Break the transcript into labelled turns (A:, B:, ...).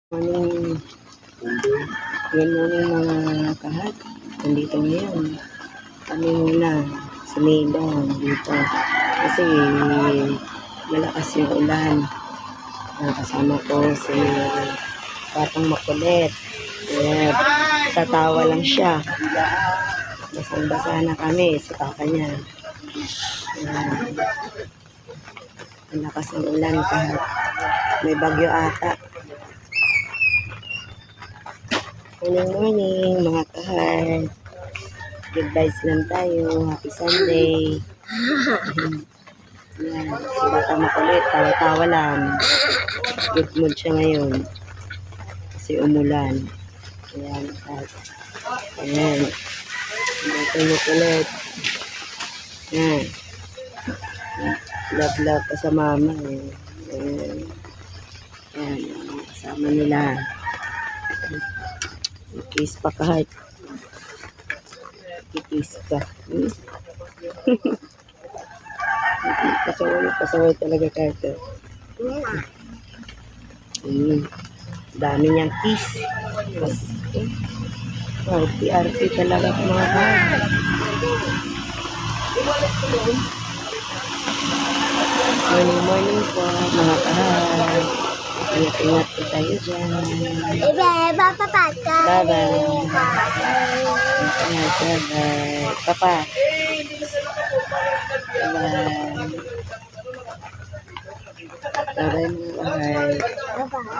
A: Morning. Good morning mga kahat. Nandito ngayon. Kami muna sumilong dito. Kasi malakas yung ulan. Kasama ko si Batang Makulit. Ayan. Tatawa lang siya. Basang-basa na kami sa papa niya. Ayan. Malakas ng ulan kahat. May bagyo ata. Morning mga kahal. Good vibes lang tayo. Happy Sunday. Yan. Si Bata Makulit. Tawa-tawa lang. Good mood siya ngayon. Kasi umulan. Ayan. Ayan. Bata Makulit. Yan. Love pa sa mama. Ayan. Ayan. Kasama nila. Kiss pa kahit. Kiss ka. Pasaway talaga kahit. Dami niyang kiss. RP talaga mga kahit. Morning po mga kahit. Ingat-ingat po tayo dyan.
B: Bye-bye.
A: Bye-bye. Papa. Bye-bye. Bye-bye.
B: Bye-bye.